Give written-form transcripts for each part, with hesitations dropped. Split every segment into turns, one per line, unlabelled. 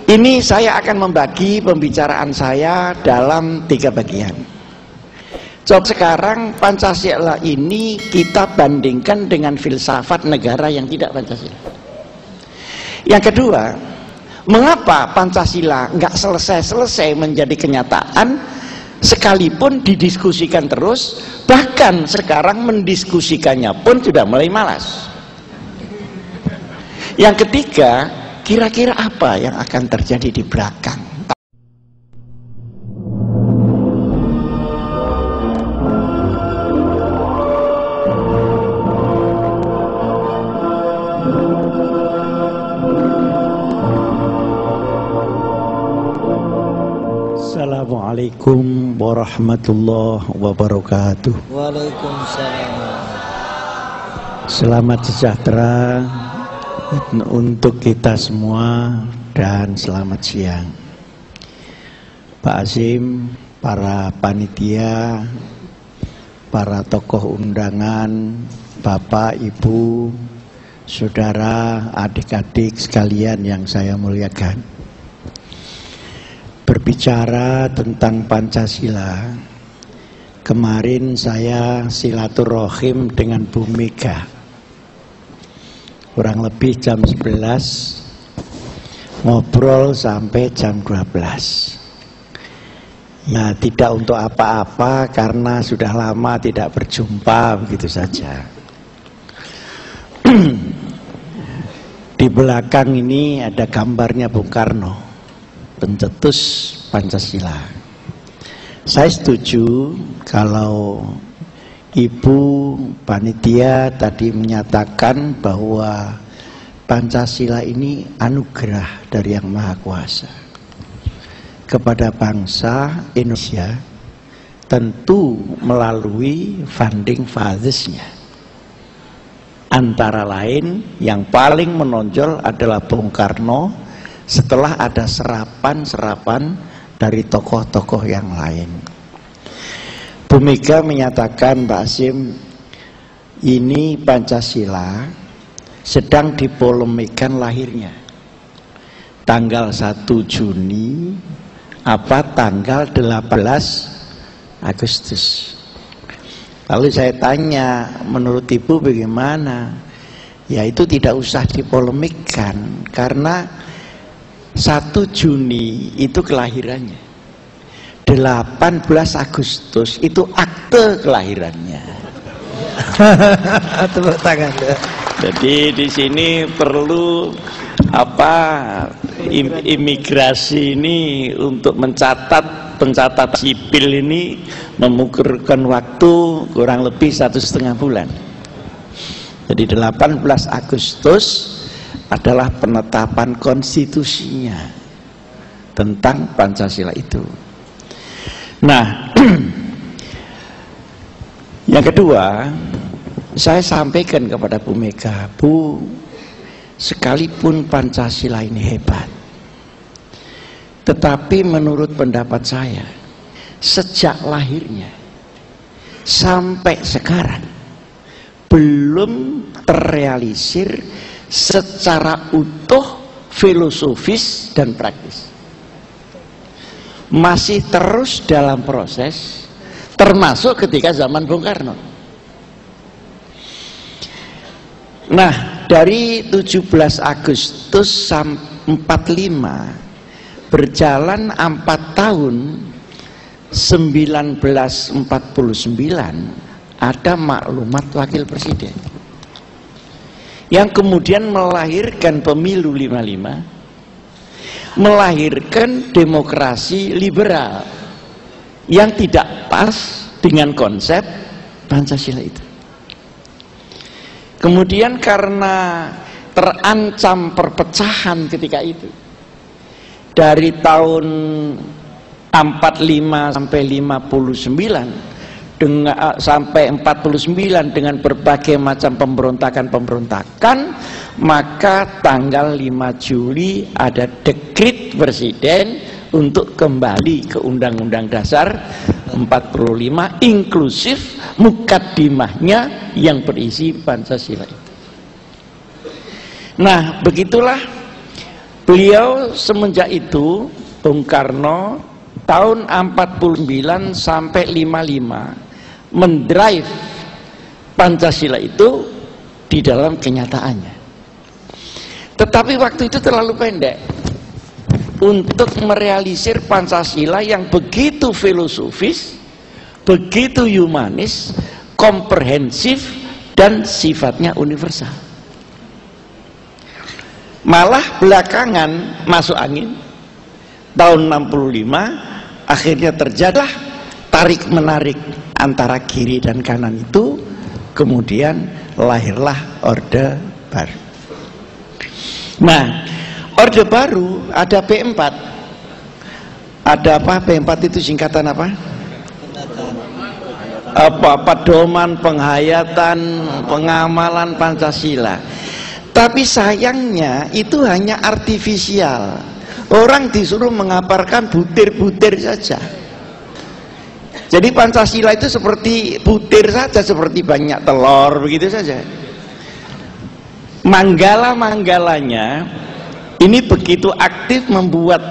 Ini saya akan membagi pembicaraan saya dalam 3 bagian. Coba sekarang Pancasila ini kita bandingkan dengan filsafat negara yang tidak Pancasila. Yang kedua, mengapa Pancasila nggak selesai-selesai menjadi kenyataan sekalipun didiskusikan terus, bahkan sekarang mendiskusikannya pun sudah mulai malas. Yang ketiga, kira-kira apa yang akan terjadi di belakang? Assalamualaikum warahmatullahi wabarakatuh.
Waalaikumsalam.
Selamat sejahtera untuk kita semua dan selamat siang. Pak Azim, para panitia, para tokoh undangan, Bapak, Ibu, saudara, adik-adik sekalian yang saya muliakan. Berbicara tentang Pancasila, kemarin saya silaturahim dengan Bu Mega. Kurang lebih jam 11, ngobrol sampai jam 12. Ya, tidak untuk apa-apa karena sudah lama tidak berjumpa, begitu saja. Di belakang ini ada gambarnya Bung Karno, pencetus Pancasila. Saya setuju kalau Ibu panitia tadi menyatakan bahwa Pancasila ini anugerah dari Yang Maha Kuasa kepada bangsa Indonesia, tentu melalui founding fathers-nya. Antara lain yang paling menonjol adalah Bung Karno, setelah ada serapan-serapan dari tokoh-tokoh yang lain. Bu Mega menyatakan, Pak Azim, ini Pancasila sedang dipolemikan lahirnya. Tanggal 1 Juni apa tanggal 18 Agustus. Lalu saya tanya, menurut Ibu bagaimana? Ya itu tidak usah dipolemikkan karena 1 Juni itu kelahirannya. 18 Agustus itu akte kelahirannya.
Tepuk tangan.
Jadi di sini perlu imigrasi ini untuk pencatat sipil ini mengukurkan waktu kurang lebih 1,5 bulan. Jadi 18 Agustus adalah penetapan konstitusinya tentang Pancasila itu. Nah, yang kedua, saya sampaikan kepada Bu Mega, Bu, sekalipun Pancasila ini hebat, tetapi menurut pendapat saya, sejak lahirnya sampai sekarang belum terrealisir secara utuh, filosofis dan praktis. Masih terus dalam proses, termasuk ketika zaman Bung Karno. Nah, dari 17 Agustus 45 berjalan 4 tahun, 1949 ada maklumat wakil presiden yang kemudian melahirkan pemilu 55, melahirkan demokrasi liberal yang tidak pas dengan konsep Pancasila itu. Kemudian karena terancam perpecahan ketika itu, dari tahun 45 sampai 59 sampai 49 dengan berbagai macam pemberontakan, maka tanggal 5 Juli ada dekret presiden untuk kembali ke Undang-Undang Dasar 45 inklusif mukaddimahnya yang berisi Pancasila itu. Nah, begitulah beliau semenjak itu, Bung Karno, tahun 49 sampai 55 mendrive Pancasila itu di dalam kenyataannya. Tetapi waktu itu terlalu pendek untuk merealisir Pancasila yang begitu filosofis, begitu humanis, komprehensif, dan sifatnya universal. Malah belakangan masuk angin tahun 65 akhirnya terjadilah tarik menarik antara kiri dan kanan itu, kemudian lahirlah Orde Baru. Nah, Orde Baru ada P4. Ada apa? P4 itu singkatan apa? Pedoman, penghayatan, pengamalan Pancasila. Tapi sayangnya itu hanya artifisial. Orang disuruh mengaparkan butir-butir saja. Jadi Pancasila itu seperti butir saja, seperti banyak telur, begitu saja. Manggala-manggalanya ini begitu aktif membuat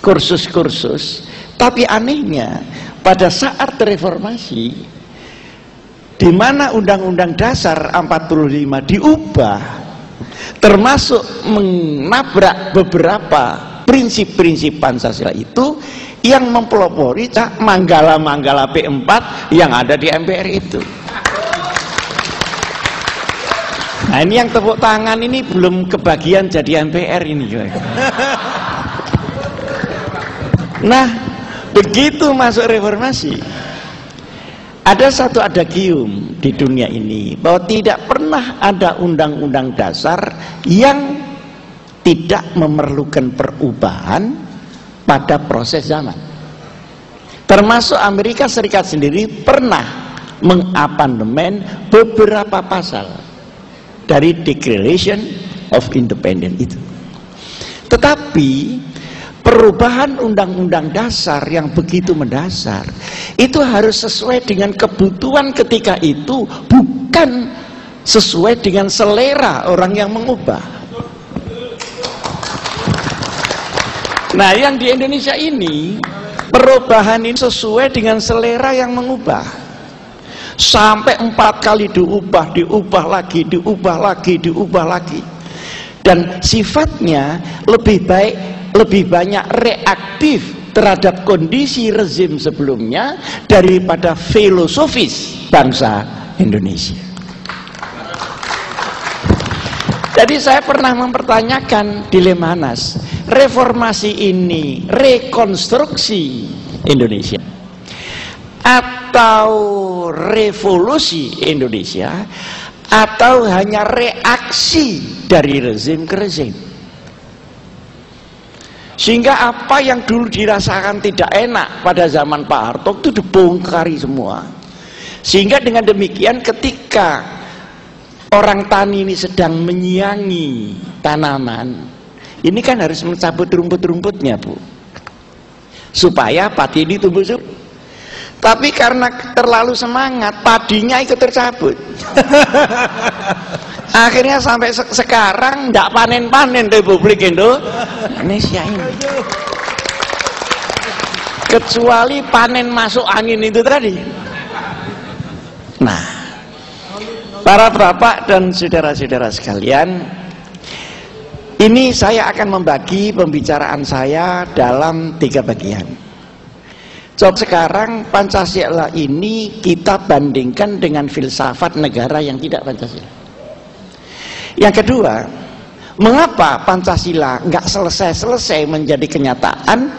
kursus-kursus. Tapi anehnya pada saat reformasi, di mana Undang-Undang Dasar 45 diubah, termasuk menabrak beberapa prinsip-prinsip Pancasila itu, yang mempelopori manggala-manggala P4 yang ada di MPR itu. Nah, ini yang tepuk tangan ini belum kebagian jadi MPR ini. Nah, begitu masuk reformasi, ada satu adagium di dunia ini bahwa tidak pernah ada undang-undang dasar yang tidak memerlukan perubahan pada proses zaman. Termasuk Amerika Serikat sendiri pernah mengamandemen beberapa pasal dari Declaration of Independence itu. Tetapi perubahan undang-undang dasar yang begitu mendasar itu harus sesuai dengan kebutuhan ketika itu, bukan sesuai dengan selera orang yang mengubah. Nah, yang di Indonesia ini perubahan ini sesuai dengan selera yang mengubah. Sampai 4 kali diubah lagi, diubah lagi. Dan sifatnya lebih baik, lebih banyak reaktif terhadap kondisi rezim sebelumnya daripada filosofis bangsa Indonesia. Jadi saya pernah mempertanyakan di Lemhanas, reformasi ini rekonstruksi Indonesia atau revolusi Indonesia, atau hanya reaksi dari rezim ke rezim, sehingga apa yang dulu dirasakan tidak enak pada zaman Pak Harto itu dibongkari semua. Sehingga dengan demikian ketika orang tani ini sedang menyiangi tanaman, ini kan harus mencabut rumput-rumputnya, Bu, supaya padi ini tumbuh subur. Tapi karena terlalu semangat, padinya ikut tercabut. Akhirnya sampai sekarang tidak panen-panen Republik Indonesia ini. Kecuali panen masuk angin itu tadi. Nah, para bapak dan saudara-saudara sekalian, ini saya akan membagi pembicaraan saya dalam 3 bagian. Coba sekarang Pancasila ini kita bandingkan dengan filsafat negara yang tidak Pancasila. Yang kedua, mengapa Pancasila nggak selesai-selesai menjadi kenyataan,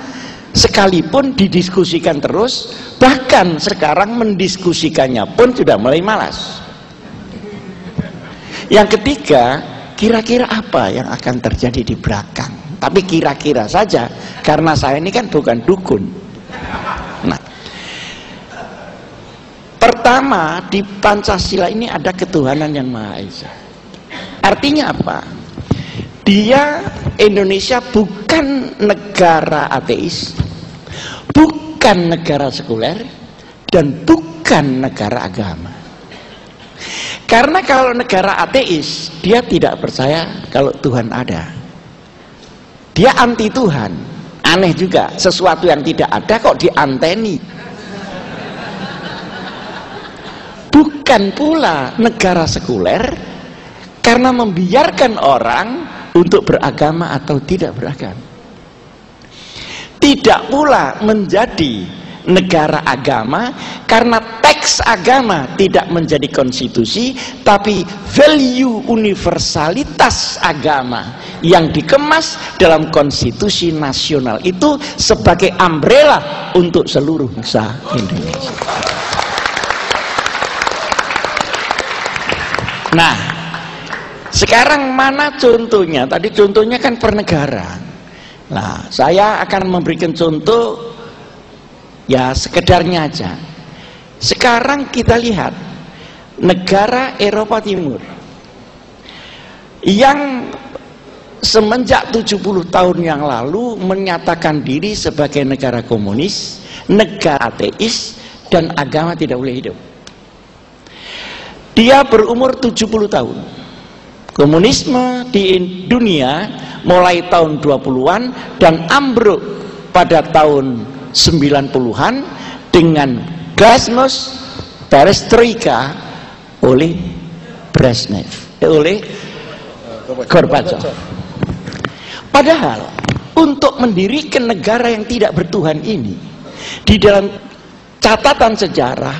sekalipun didiskusikan terus, bahkan sekarang mendiskusikannya pun sudah mulai malas. Yang ketiga, kira-kira apa yang akan terjadi di belakang? Tapi kira-kira saja, karena saya ini kan bukan dukun. Nah, pertama, di Pancasila ini ada ketuhanan yang Maha Esa. Artinya apa? Dia, Indonesia, bukan negara ateis, bukan negara sekuler, dan bukan negara agama. Karena kalau negara ateis, dia tidak percaya kalau Tuhan ada. Dia anti Tuhan. Aneh juga, sesuatu yang tidak ada kok dianteni. Bukan pula negara sekuler karena membiarkan orang untuk beragama atau tidak beragama. Tidak pula menjadi negara agama karena teks agama tidak menjadi konstitusi, tapi value universalitas agama yang dikemas dalam konstitusi nasional itu sebagai umbrella untuk seluruh bangsa Indonesia. Nah, sekarang mana contohnya? Tadi contohnya kan per negara. Nah, saya akan memberikan contoh ya sekedarnya aja. Sekarang kita lihat negara Eropa Timur yang semenjak 70 tahun yang lalu menyatakan diri sebagai negara komunis, negara ateis, dan agama tidak boleh hidup. Dia berumur 70 tahun. Komunisme di dunia mulai tahun 20-an dan ambruk pada tahun 90-an dengan glasnost perestroika oleh Brezhnev, oleh Gorbachev. Padahal untuk mendirikan negara yang tidak bertuhan ini, di dalam catatan sejarah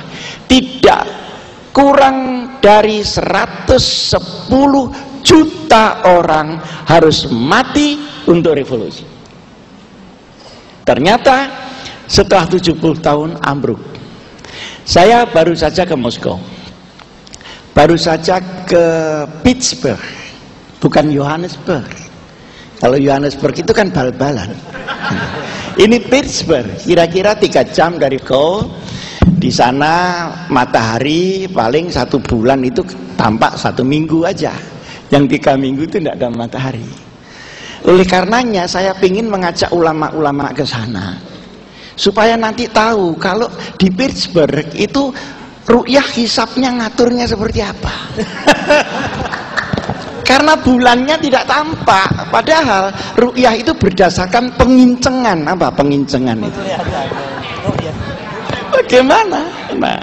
tidak kurang dari 110 juta orang harus mati untuk revolusi. Ternyata setelah 70 tahun ambruk. Saya baru saja ke Moskow, baru saja ke Pittsburgh, bukan Johannesburg. Kalau Johannesburg itu kan bal-balan. Ini Pittsburgh, kira-kira 3 jam dari Moskow. Di sana matahari paling 1 bulan itu tampak 1 minggu aja. Yang 3 minggu itu tidak ada matahari. Oleh karenanya saya ingin mengajak ulama-ulama ke sana supaya nanti tahu kalau di Pittsburgh itu ru'yah hisabnya ngaturnya seperti apa. Karena bulannya tidak tampak, padahal ru'yah itu berdasarkan pengincengan. Apa pengincengan itu? Bagaimana? Nah,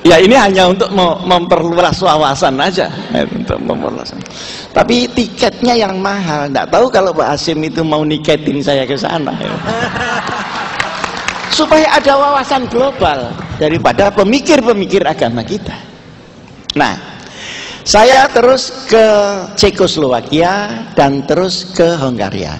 ya ini hanya untuk memperluas wawasan aja, untuk memperluas. Tapi tiketnya yang mahal. Tidak tahu kalau Pak Hasim itu mau niketin saya ke sana. Ya. Supaya ada wawasan global daripada pemikir-pemikir agama kita. Nah, saya terus ke Cekoslowakia dan terus ke Hongaria.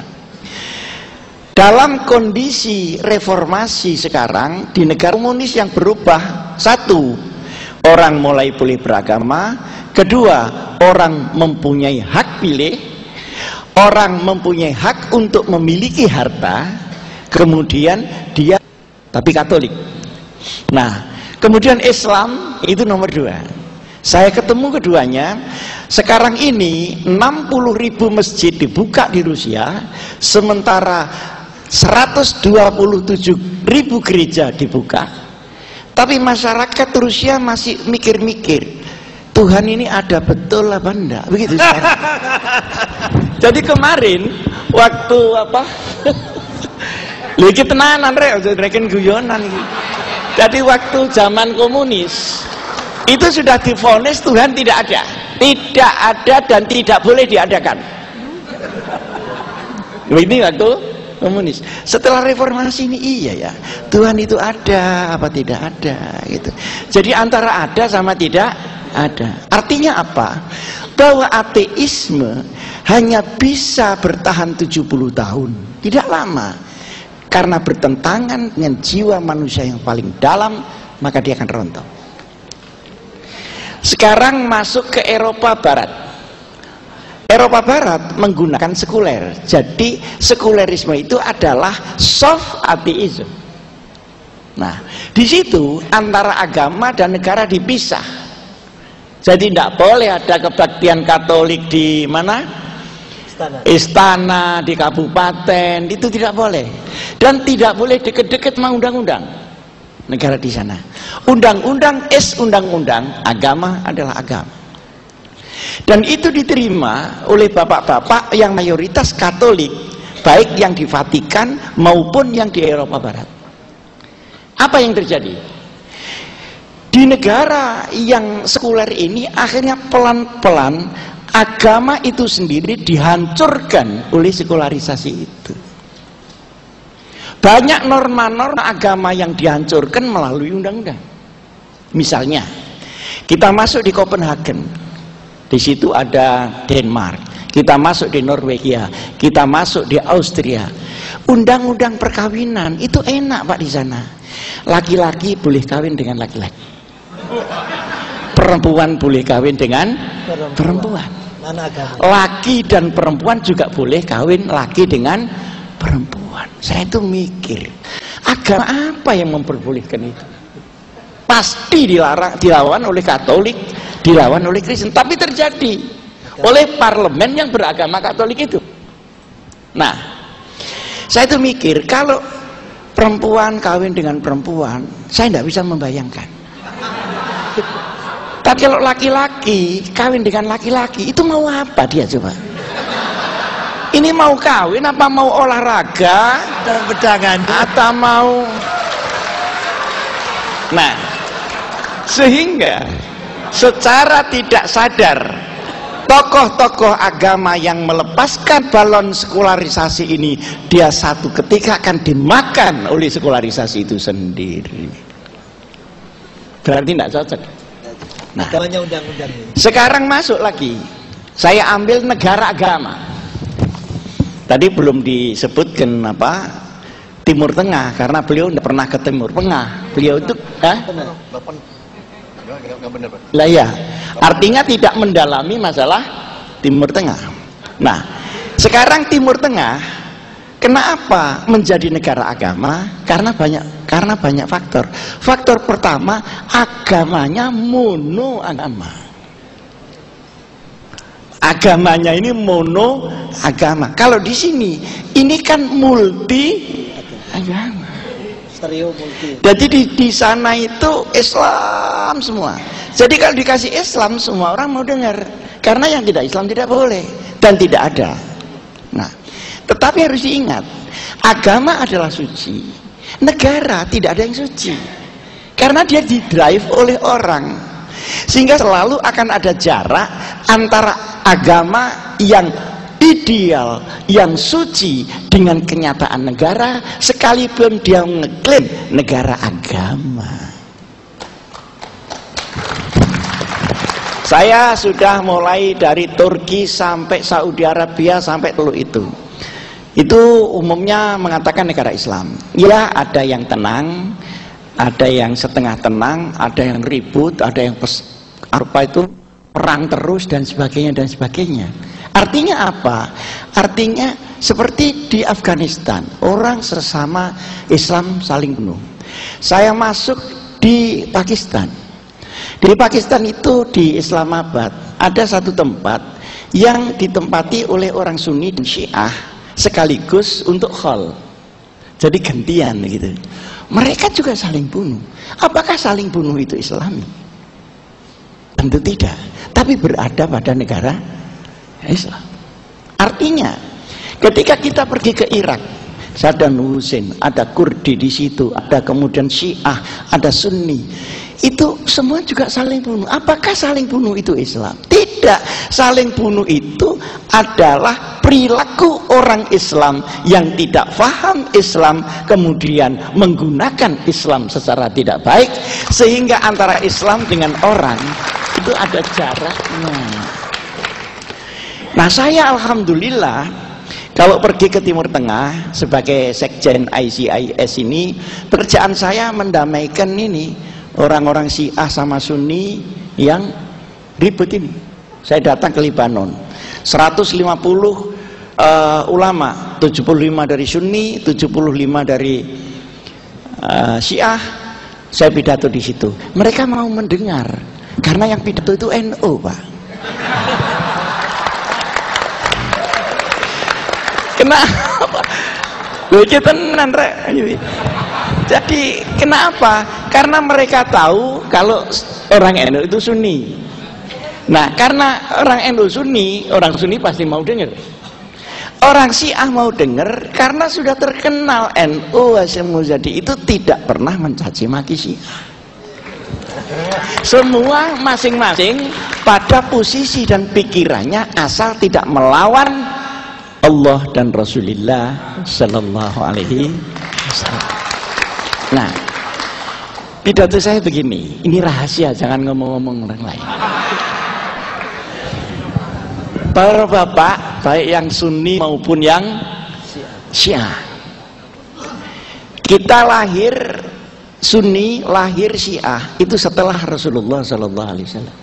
Dalam kondisi reformasi sekarang di negara komunis yang berubah, 1, orang mulai boleh beragama, 2, orang mempunyai hak pilih, orang mempunyai hak untuk memiliki harta, kemudian dia tapi Katolik. Nah, kemudian Islam itu nomor 2. Saya ketemu keduanya. Sekarang ini 60.000 masjid dibuka di Rusia, sementara 127.000 gereja dibuka. Tapi masyarakat Rusia masih mikir-mikir, Tuhan ini ada betul apa enggak? Begitu sekarang. Jadi kemarin waktu apa? Lagi tenanan rek, reken guyonan. Jadi waktu zaman komunis itu sudah divonis Tuhan tidak ada dan tidak boleh diadakan. Ini waktu komunis. Setelah reformasi ini iya ya, Tuhan itu ada apa tidak ada gitu. Jadi antara ada sama tidak ada. Artinya apa? Bahwa ateisme hanya bisa bertahan 70 tahun, tidak lama. Karena bertentangan dengan jiwa manusia yang paling dalam, maka dia akan rontok. Sekarang masuk ke Eropa Barat. Eropa Barat menggunakan sekuler. Jadi sekulerisme itu adalah soft atheism. Nah, di situ antara agama dan negara dipisah. Jadi tidak boleh ada kebaktian Katolik di mana? Istana, di kabupaten, itu tidak boleh. Dan tidak boleh deket-deket sama undang-undang negara di sana. Undang-undang undang-undang, agama adalah agama. Dan itu diterima oleh bapak-bapak yang mayoritas Katolik, baik yang di Vatikan maupun yang di Eropa Barat. Apa yang terjadi? Di negara yang sekuler ini akhirnya pelan-pelan agama itu sendiri dihancurkan oleh sekularisasi itu. Banyak norma-norma agama yang dihancurkan melalui undang-undang. Misalnya, kita masuk di Copenhagen, di situ ada Denmark, kita masuk di Norwegia, kita masuk di Austria. Undang-undang perkawinan itu enak Pak di sana. Laki-laki boleh kawin dengan laki-laki, perempuan boleh kawin dengan perempuan. Laki dan perempuan juga boleh kawin laki dengan perempuan. Saya itu mikir, agama apa yang memperbolehkan itu? Pasti dilawan oleh Katolik, dilawan oleh Kristen, tapi terjadi oleh parlemen yang beragama Katolik itu. Nah, saya itu mikir, kalau perempuan kawin dengan perempuan, saya tidak bisa membayangkan. Tapi kalau laki-laki kawin dengan laki-laki, itu mau apa dia coba? Ini mau kawin apa mau olahraga? Atau mau... Nah, sehingga secara tidak sadar tokoh-tokoh agama yang melepaskan balon sekularisasi ini, dia satu ketika akan dimakan oleh sekularisasi itu sendiri. Berarti tidak cocok. Nah, sekarang masuk lagi, saya ambil negara agama. Tadi belum disebutkan apa Timur Tengah, karena beliau tidak pernah ke Timur Tengah. Beliau itu lah ya, artinya tidak mendalami masalah Timur Tengah. Nah, sekarang Timur Tengah kenapa menjadi negara agama? Karena banyak faktor. Faktor pertama, agamanya mono agama. Agamanya ini mono agama. Kalau di sini ini kan multi agama. Jadi di sana itu Islam semua. Jadi kalau dikasih Islam, semua orang mau dengar. Karena yang tidak Islam tidak boleh dan tidak ada. Nah, tetapi harus diingat, agama adalah suci, negara tidak ada yang suci. Karena dia didrive oleh orang, sehingga selalu akan ada jarak antara agama yang ideal, yang suci dengan kenyataan negara, sekalipun dia mengeklaim negara agama. Saya sudah mulai dari Turki sampai Saudi Arabia sampai Teluk itu umumnya mengatakan negara Islam. Ya, ada yang tenang, ada yang setengah tenang, ada yang ribut, ada yang perang terus dan sebagainya dan sebagainya. Artinya apa? Artinya seperti di Afghanistan, orang sesama Islam saling bunuh. Saya masuk di Pakistan. Di Pakistan itu di Islamabad ada satu tempat yang ditempati oleh orang Sunni dan Syiah sekaligus untuk khol. Jadi gantian gitu. Mereka juga saling bunuh. Apakah saling bunuh itu Islami? Tentu tidak. Tapi berada pada negara Islam. Artinya, ketika kita pergi ke Irak, Saddam Hussein, ada Kurdi di situ, ada kemudian Syiah, ada Sunni. Itu semua juga saling bunuh. Apakah saling bunuh itu Islam? Tidak. Saling bunuh itu adalah perilaku orang Islam yang tidak paham Islam, kemudian menggunakan Islam secara tidak baik, sehingga antara Islam dengan orang itu ada jaraknya. Nah, saya alhamdulillah kalau pergi ke Timur Tengah sebagai sekjen ICIS ini, pekerjaan saya mendamaikan ini orang-orang Syiah sama Sunni yang ribut ini. Saya datang ke Lebanon, 150 ulama, 75 dari Sunni, 75 dari Syiah. Saya pidato di situ. Mereka mau mendengar karena yang pidato itu NU, Pak. Kenapa? Lucu tenan, Rek. Jadi kenapa? Karena mereka tahu kalau orang NU itu Sunni. Nah, karena orang NU Sunni, orang Sunni pasti mau dengar. Orang Syiah mau dengar karena sudah terkenal NU Hasyim Muzadi itu tidak pernah mencaci maki Syiah. Semua masing-masing pada posisi dan pikirannya asal tidak melawan Allah dan Rasulullah Sallallahu Alaihi Wasallam. Nah, pidato saya begini, ini rahasia, jangan ngomong-ngomong orang lain. Para bapak, baik yang Sunni maupun yang Syiah, kita lahir Sunni, lahir Syiah itu setelah Rasulullah Sallallahu Alaihi Wasallam.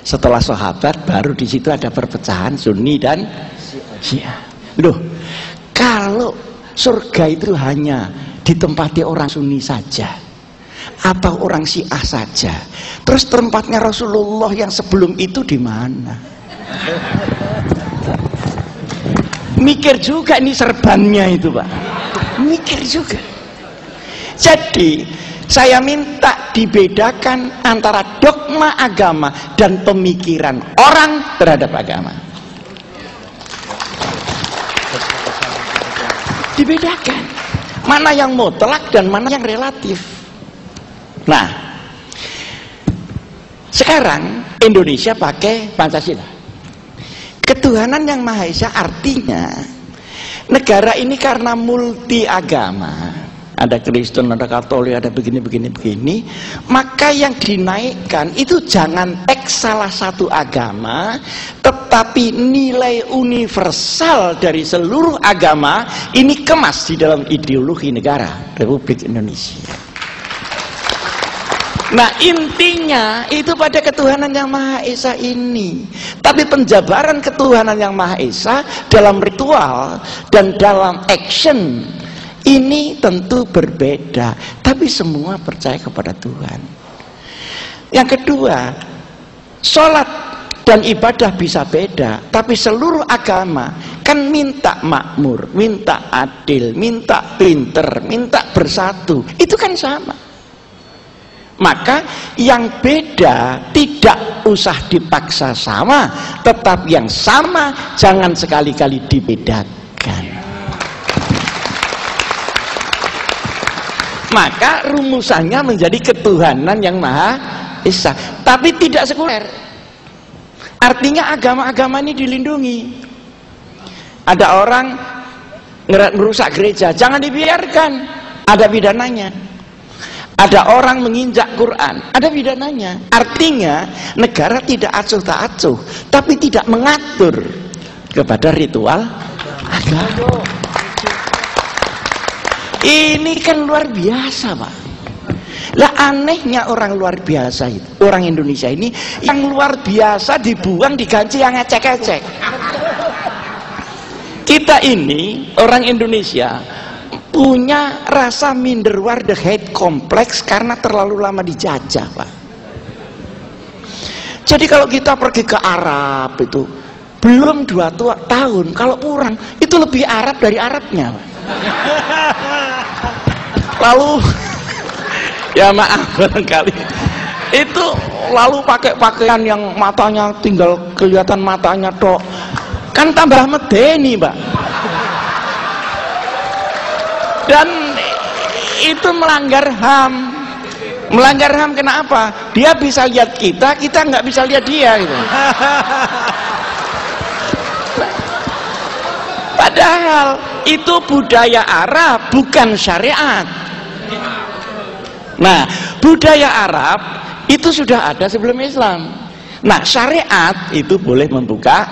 Setelah sahabat, baru di situ ada perpecahan Sunni dan Syiah. Loh, kalau surga itu hanya ditempati orang Sunni saja atau orang Syiah saja, terus tempatnya Rasulullah yang sebelum itu di mana? Mikir juga ini serbannya itu, Pak. Mikir juga. Jadi saya minta dibedakan antara dogma agama dan pemikiran orang terhadap agama. Dibedakan mana yang mutlak dan mana yang relatif. Nah, sekarang Indonesia pakai Pancasila. Ketuhanan yang Maha Esa artinya negara ini karena multi agama, ada Kristen, ada Katolik, ada begini, maka yang dinaikkan itu jangan teks salah satu agama, tetapi nilai universal dari seluruh agama ini kemas di dalam ideologi negara Republik Indonesia. Nah, intinya itu pada ketuhanan yang Maha Esa ini. Tapi penjabaran ketuhanan yang Maha Esa dalam ritual dan dalam action ini tentu berbeda, tapi semua percaya kepada Tuhan. Yang kedua, sholat dan ibadah bisa beda, tapi seluruh agama kan minta makmur, minta adil, minta pinter, minta bersatu. Itu kan sama. Maka yang beda tidak usah dipaksa sama, tetap yang sama jangan sekali-kali dibedakan. Maka rumusannya menjadi ketuhanan yang Maha Esa, tapi tidak sekuler. Artinya agama-agama ini dilindungi. Ada orang merusak gereja, jangan dibiarkan, ada pidananya. Ada orang menginjak Quran, ada pidananya. Artinya negara tidak acuh tak acuh, tapi tidak mengatur kepada ritual agama. Ini kan luar biasa, Pak. Lah anehnya orang luar biasa itu, orang Indonesia ini yang luar biasa dibuang diganti yang ecek-ecek. Kita ini orang Indonesia punya rasa minderwaardigheid kompleks karena terlalu lama dijajah, Pak. Jadi kalau kita pergi ke Arab itu belum 2 tahun, kalau pulang itu lebih Arab dari Arabnya, Pak. Lalu ya maaf barangkali itu lalu pakai pakaian yang matanya tinggal kelihatan matanya tok, kan tambah medeni, Pak. Dan itu melanggar HAM. Melanggar HAM kenapa? Dia bisa lihat kita, kita nggak bisa lihat dia gitu. Padahal itu budaya Arab, bukan syariat. Nah, budaya Arab itu sudah ada sebelum Islam. Nah, syariat itu boleh membuka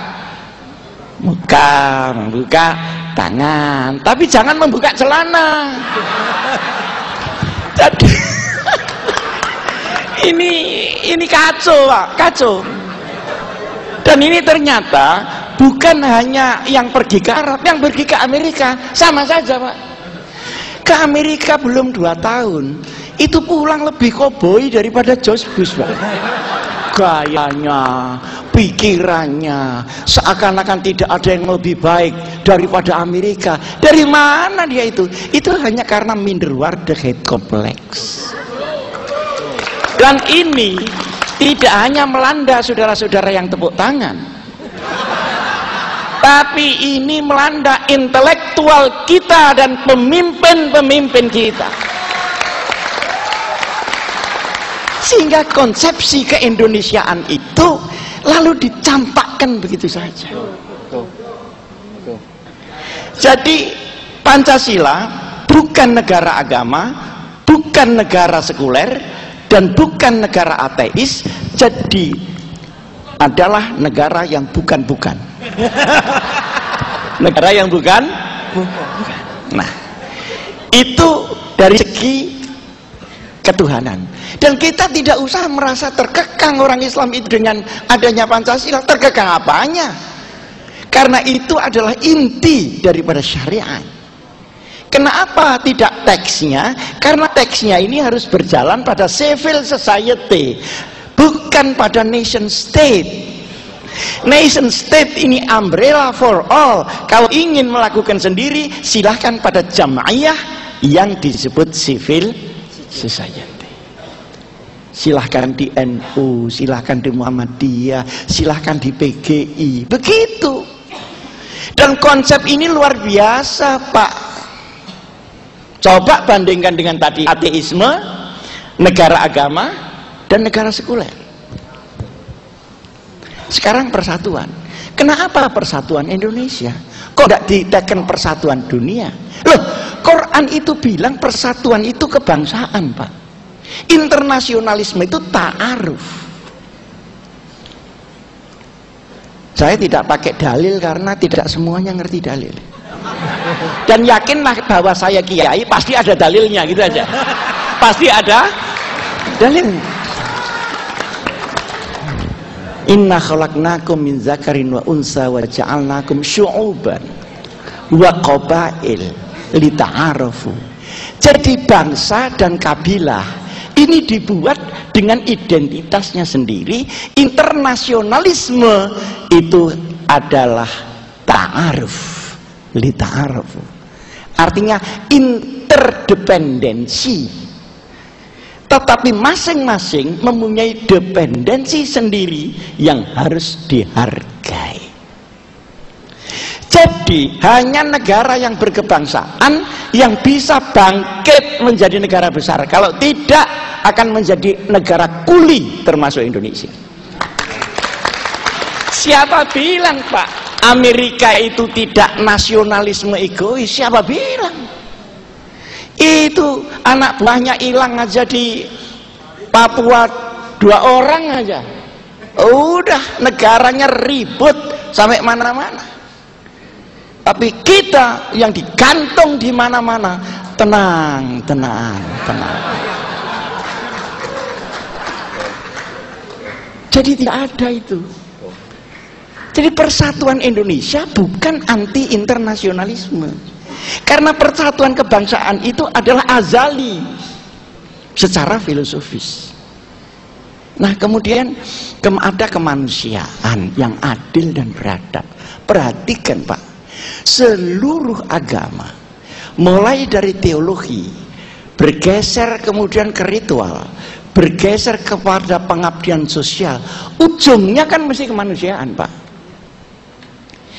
muka, membuka tangan, tapi jangan membuka celana. Jadi ini kacau, Pak, kacau. Dan ini ternyata bukan hanya yang pergi ke Arab, yang pergi ke Amerika sama saja, Pak. Ke Amerika belum 2 tahun, itu pulang lebih koboi daripada George Bush, Pak. Gayanya, pikirannya, seakan-akan tidak ada yang lebih baik daripada Amerika. Dari mana dia itu? Itu hanya karena minderwaardigheid kompleks. Dan ini tidak hanya melanda saudara-saudara yang tepuk tangan, tapi ini melanda intelektual kita dan pemimpin-pemimpin kita, sehingga konsepsi keindonesiaan itu lalu dicampakkan begitu saja. Jadi Pancasila bukan negara agama, bukan negara sekuler, dan bukan negara ateis. Jadi adalah negara yang bukan-bukan. Negara yang bukan. Nah, itu dari segi ketuhanan. Dan kita tidak usah merasa terkekang orang Islam itu dengan adanya Pancasila. Terkekang apanya? Karena itu adalah inti daripada syariat. Kenapa tidak teksnya? Karena teksnya ini harus berjalan pada civil society, bukan pada nation state. Nation state ini umbrella for all. Kalau ingin melakukan sendiri, silahkan pada jamaiyah yang disebut civil society. Silahkan di NU, silahkan di Muhammadiyah, silahkan di PGI. Begitu. Dan konsep ini luar biasa, Pak. Coba bandingkan dengan tadi ateisme, negara agama, dan negara sekuler. Sekarang persatuan. Kenapa persatuan Indonesia? Kok tidak ditekan persatuan dunia? Loh, Quran itu bilang persatuan itu kebangsaan, Pak. Internasionalisme itu ta'aruf. Saya tidak pakai dalil karena tidak semuanya ngerti dalil. Dan yakinlah bahwa saya kiai pasti ada dalilnya, gitu aja. Pasti ada dalilnya. Inna khalaqnakum min zakarin wa unsa wa ja'alnakum syu'uban wa qabail lita'arafu. Jadi bangsa dan kabilah ini dibuat dengan identitasnya sendiri. Internasionalisme itu adalah ta'aruf, lita'arafu. Artinya interdependensi. Tetapi masing-masing mempunyai dependensi sendiri yang harus dihargai. Jadi hanya negara yang berkebangsaan yang bisa bangkit menjadi negara besar. Kalau tidak, akan menjadi negara kuli, termasuk Indonesia. Siapa bilang, Pak, Amerika itu tidak nasionalisme egois? Siapa bilang? Itu anak buahnya hilang aja di Papua 2 orang aja, udah negaranya ribut sampai mana-mana. Tapi kita yang digantung di mana-mana, tenang. Jadi tidak ada itu. Jadi persatuan Indonesia bukan anti internasionalisme. Karena persatuan kebangsaan itu adalah azali secara filosofis. Nah, kemudian ada kemanusiaan yang adil dan beradab. Perhatikan, Pak, seluruh agama mulai dari teologi bergeser kemudian ke ritual, bergeser kepada pengabdian sosial, ujungnya kan mesti kemanusiaan, Pak.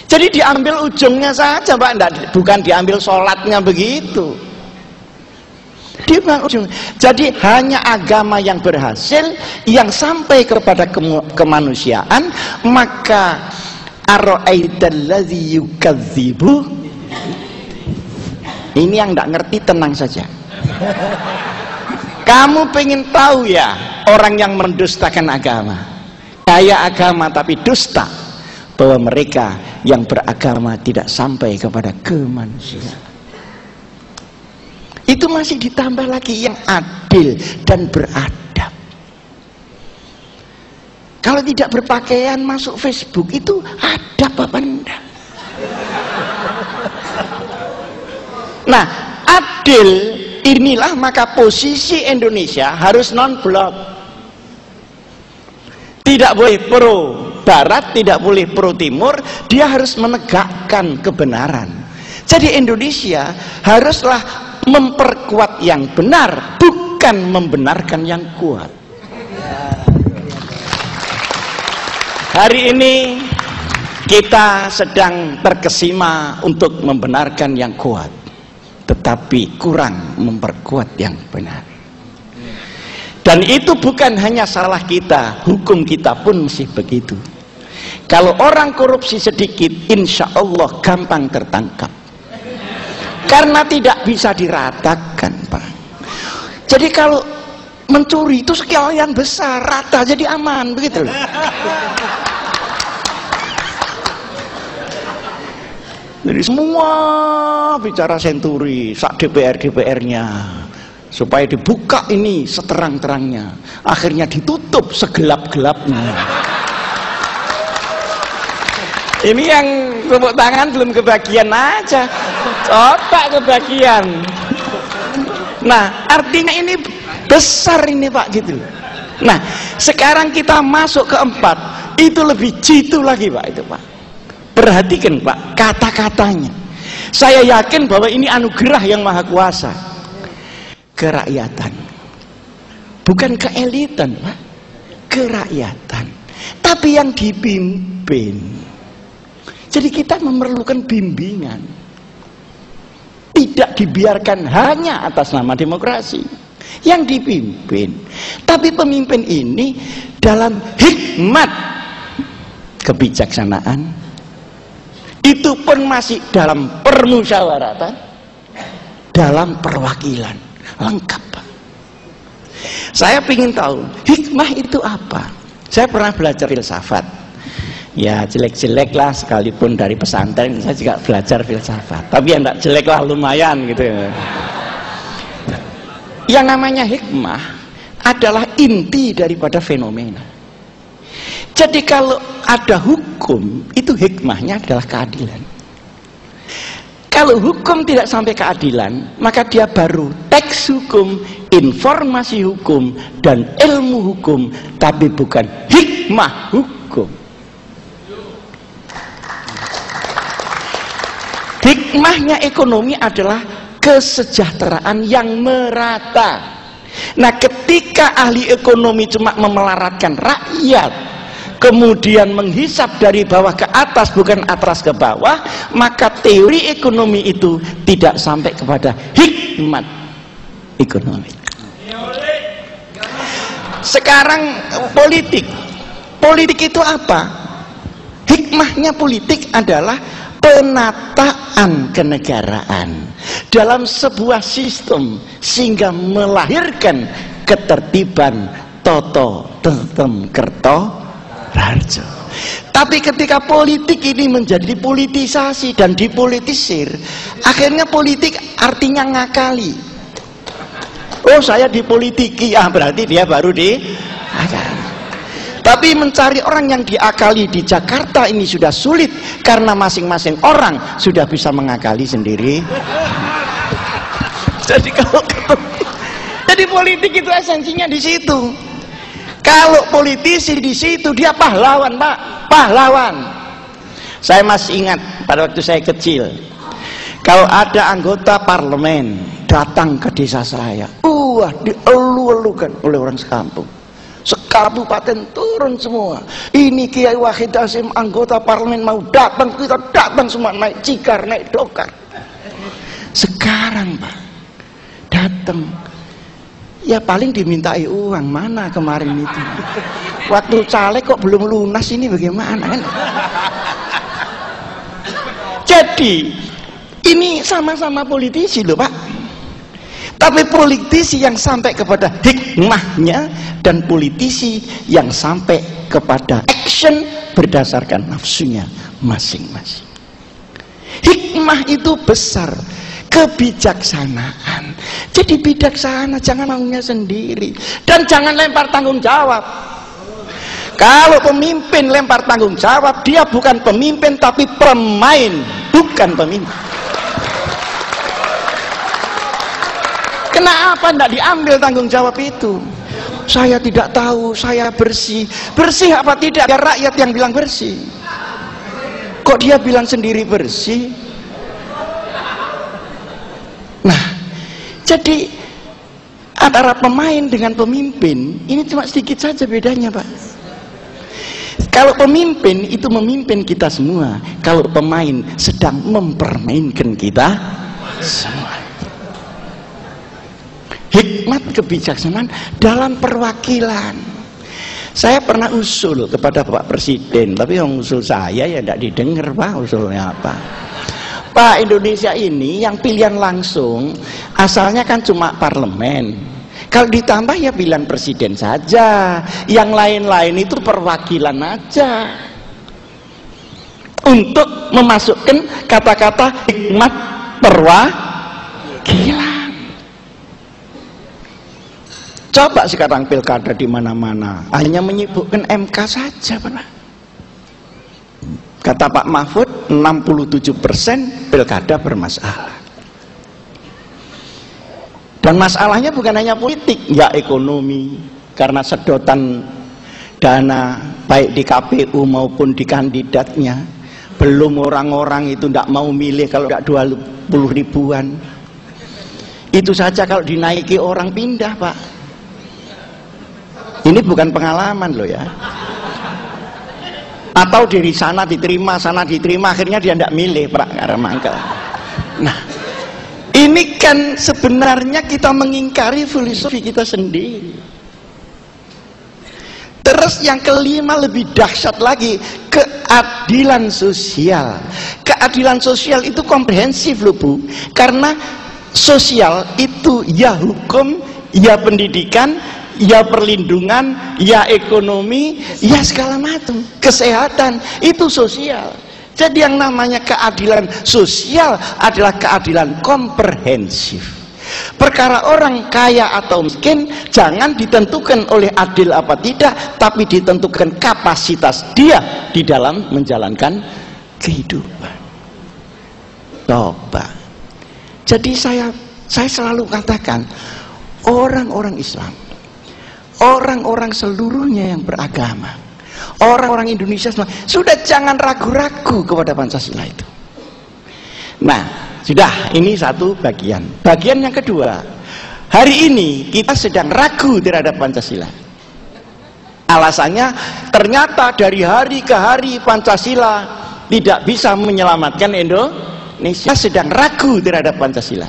Jadi diambil ujungnya saja, Pak, bukan diambil sholatnya begitu. Jadi hanya agama yang berhasil, yang sampai kepada kemanusiaan. Maka ara'aitalladzi yukadzibu, ini yang tidak ngerti tenang saja. Kamu pengen tahu ya orang yang mendustakan agama, kaya agama tapi dusta, bahwa mereka yang beragama tidak sampai kepada kemanusiaan. Itu masih ditambah lagi yang adil dan beradab. Kalau tidak berpakaian masuk Facebook itu adab apa enggak? Nah, adil inilah maka posisi Indonesia harus non-blok. Tidak boleh pro barat, tidak boleh pro timur, dia harus menegakkan kebenaran. Jadi Indonesia haruslah memperkuat yang benar, bukan membenarkan yang kuat. Hari ini kita sedang terkesima untuk membenarkan yang kuat, tetapi kurang memperkuat yang benar. Dan itu bukan hanya salah kita, hukum kita pun masih begitu. Kalau orang korupsi sedikit, insya Allah gampang tertangkap. Karena tidak bisa diratakan, Pak. Jadi kalau mencuri itu sekian besar, rata jadi aman, begitu loh. Jadi semua bicara senturi, sak DPR-nya, supaya dibuka ini seterang-terangnya, akhirnya ditutup segelap-gelapnya. Ini yang tepuk tangan belum kebagian aja, otak kebagian. Nah, artinya ini besar ini Pak, gitu. Nah, sekarang kita masuk keempat, itu lebih jitu lagi Pak, itu Pak. Perhatikan Pak, kata-katanya. Saya yakin bahwa ini anugerah yang maha kuasa. Kerakyatan. Bukan keelitan Pak. Kerakyatan. Tapi yang dipimpin. Jadi kita memerlukan bimbingan. Tidak dibiarkan hanya atas nama demokrasi. Yang dipimpin. Tapi pemimpin ini dalam hikmat kebijaksanaan, itu pun masih dalam permusyawaratan, dalam perwakilan, lengkap Pak. Saya ingin tahu hikmah itu apa. Saya pernah belajar filsafat, ya jelek-jelek lah, sekalipun dari pesantren saya juga belajar filsafat, tapi ya enggak jelek lah, lumayan gitu. Yang namanya hikmah adalah inti daripada fenomena. Jadi kalau ada hukum, itu hikmahnya adalah keadilan. Kalau hukum tidak sampai keadilan, maka dia baru teks hukum, informasi hukum, dan ilmu hukum, tapi bukan hikmah hukum. Hikmahnya ekonomi adalah kesejahteraan yang merata. Nah, ketika ahli ekonomi cuma memelaratkan rakyat, kemudian menghisap dari bawah ke atas, bukan atas ke bawah, maka teori ekonomi itu tidak sampai kepada hikmat ekonomi. Sekarang politik itu apa? Hikmahnya politik adalah penataan kenegaraan dalam sebuah sistem sehingga melahirkan ketertiban toto tetem kerto Rarjo. Tapi ketika politik ini menjadi politisasi dan dipolitisir, akhirnya politik artinya ngakali. Oh, saya dipolitiki, berarti dia baru diakali. Tapi mencari orang yang diakali di Jakarta ini sudah sulit, karena masing-masing orang sudah bisa mengakali sendiri. Jadi politik itu esensinya di situ. Kalau politisi di situ, dia pahlawan Pak, pahlawan. Saya masih ingat pada waktu saya kecil, kalau ada anggota parlemen datang ke desa saya, dielu-elukan oleh orang sekampung, sekabupaten turun semua. Ini Kiai Wahid Hasyim anggota parlemen mau datang, kita datang semua, naik cikar, naik dokar. Sekarang Pak, datang, ya paling dimintai uang. Mana kemarin itu? Waktu caleg kok belum lunas, ini bagaimana kan? Jadi ini sama-sama politisi loh Pak. Tapi politisi yang sampai kepada hikmahnya, dan politisi yang sampai kepada action berdasarkan nafsunya masing-masing. Hikmah itu besar, kebijaksanaan. Jadi bijaksana, jangan maunya sendiri, dan jangan lempar tanggung jawab. Kalau pemimpin lempar tanggung jawab, dia bukan pemimpin tapi pemain, bukan pemimpin. Kenapa tidak diambil tanggung jawab itu? Saya tidak tahu, saya bersih. Bersih apa tidak? Biar rakyat yang bilang bersih. Kok dia bilang sendiri bersih? Nah, jadi antara pemain dengan pemimpin ini cuma sedikit saja bedanya Pak. Kalau pemimpin itu memimpin kita semua, kalau pemain sedang mempermainkan kita semua. Hikmat kebijaksanaan dalam perwakilan. Saya pernah usul kepada Pak Presiden, tapi yang usul saya ya tidak didengar, Pak. Usulnya apa? Pak, Indonesia ini yang pilihan langsung asalnya kan cuma parlemen. Kalau ditambah ya pilihan presiden saja, yang lain-lain itu perwakilan aja. Untuk memasukkan kata-kata hikmat perwakilan. Coba sekarang pilkada di mana-mana hanya menyibukkan MK saja, Pak. Kata Pak Mahfud, 67% pilkada bermasalah. Dan masalahnya bukan hanya politik, ya ekonomi, karena sedotan dana baik di KPU maupun di kandidatnya. Belum orang-orang itu tidak mau milih kalau tidak 20 ribuan. Itu saja kalau dinaiki orang pindah, Pak. Ini bukan pengalaman loh ya. Atau dari sana diterima, akhirnya dia tidak milih, Pak, karena mangkel. Nah, ini kan sebenarnya kita mengingkari filosofi kita sendiri. Terus yang kelima lebih dahsyat lagi, keadilan sosial. Keadilan sosial itu komprehensif loh, Bu. Karena sosial itu ya hukum, ya pendidikan, ya perlindungan, ya ekonomi, ya segala macam. Kesehatan itu sosial. Jadi yang namanya keadilan sosial adalah keadilan komprehensif. Perkara orang kaya atau miskin jangan ditentukan oleh adil apa tidak, tapi ditentukan kapasitas dia di dalam menjalankan kehidupan. Coba. Jadi saya selalu katakan, orang-orang Islam, orang-orang seluruhnya yang beragama, orang-orang Indonesia sudah jangan ragu-ragu kepada Pancasila itu. Nah, sudah, ini satu bagian. Bagian yang kedua, hari ini kita sedang ragu terhadap Pancasila. Alasannya ternyata dari hari ke hari Pancasila tidak bisa menyelamatkan Indonesia. Sedang ragu terhadap Pancasila.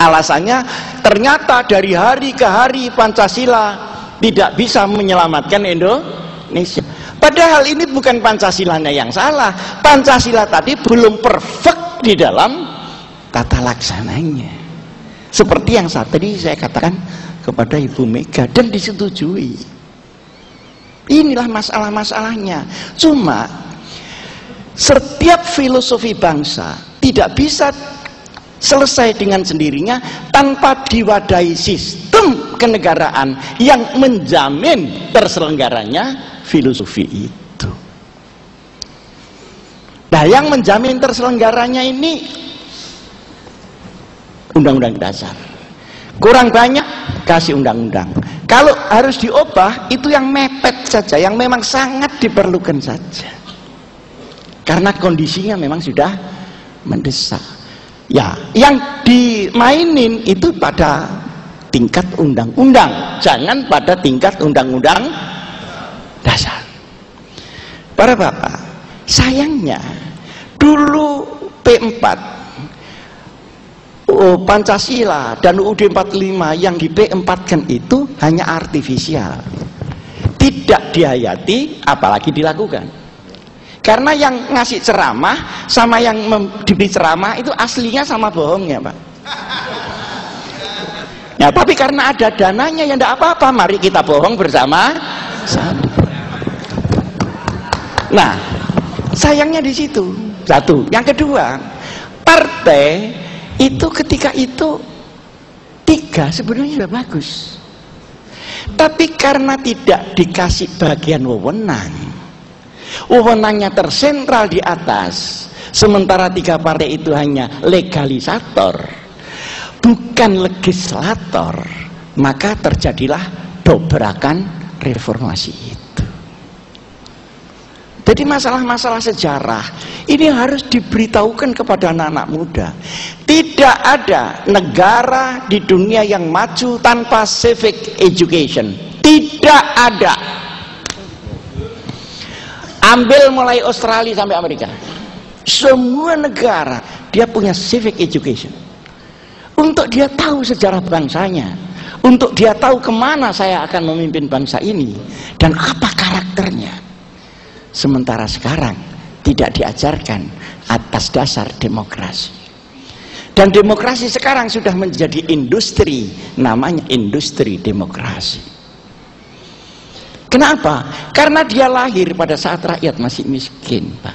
Alasannya ternyata dari hari ke hari Pancasila tidak bisa menyelamatkan Indonesia. Padahal ini bukan Pancasilanya yang salah. Pancasila tadi belum perfect di dalam tata laksananya. Seperti yang tadi saya katakan kepada Ibu Mega dan disetujui. Inilah masalah-masalahnya. Cuma setiap filosofi bangsa tidak bisa selesai dengan sendirinya tanpa diwadahi sistem kenegaraan yang menjamin terselenggaranya filosofi itu. Nah, yang menjamin terselenggaranya ini undang-undang dasar. Kurang banyak kasih undang-undang. Kalau harus diubah itu yang mepet saja, yang memang sangat diperlukan saja. Karena kondisinya memang sudah mendesak. Ya, yang dimainin itu pada tingkat undang-undang, jangan pada tingkat undang-undang dasar. Para bapak, sayangnya dulu P4 Pancasila dan UUD 45 yang di P4-kan itu hanya artifisial, tidak dihayati apalagi dilakukan. Karena yang ngasih ceramah sama yang diberi ceramah itu aslinya sama bohongnya, Pak. Ya, tapi karena ada dananya ya tidak apa-apa, mari kita bohong bersama. Nah, sayangnya di situ. Satu. Yang kedua, partai itu ketika itu 3 sebenarnya sudah bagus. Tapi karena tidak dikasih bagian wewenangnya tersentral di atas, sementara 3 partai itu hanya legalisator, bukan legislator, maka terjadilah dobrakan reformasi itu. Jadi masalah-masalah sejarah ini harus diberitahukan kepada anak-anak muda. Tidak ada negara di dunia yang maju tanpa civic education. Tidak ada. Ambil mulai Australia sampai Amerika. Semua negara dia punya civic education. Untuk dia tahu sejarah bangsanya, untuk dia tahu kemana saya akan memimpin bangsa ini dan apa karakternya. Sementara sekarang tidak diajarkan atas dasar demokrasi. Dan demokrasi sekarang sudah menjadi industri, namanya industri demokrasi. Kenapa? Karena dia lahir pada saat rakyat masih miskin, Pak.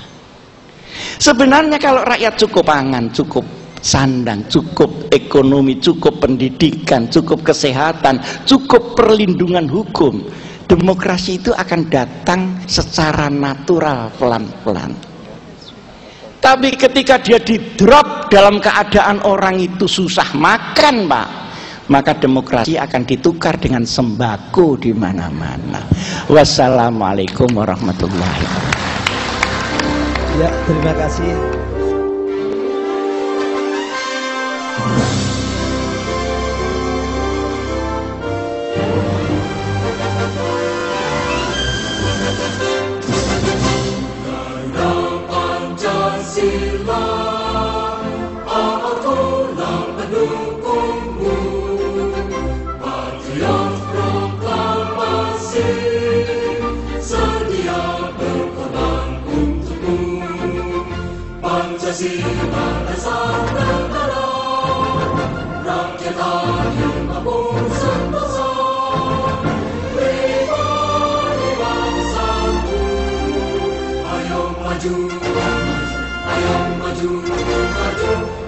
Sebenarnya kalau rakyat cukup pangan, cukup sandang, cukup ekonomi, cukup pendidikan, cukup kesehatan, cukup perlindungan hukum, demokrasi itu akan datang secara natural, pelan-pelan. Tapi ketika dia di-drop dalam keadaan orang itu susah makan, Pak, maka demokrasi akan ditukar dengan sembako di mana-mana. Wassalamualaikum warahmatullahi wabarakatuh.
Ya, terima kasih.
Maju, ayo maju, maju.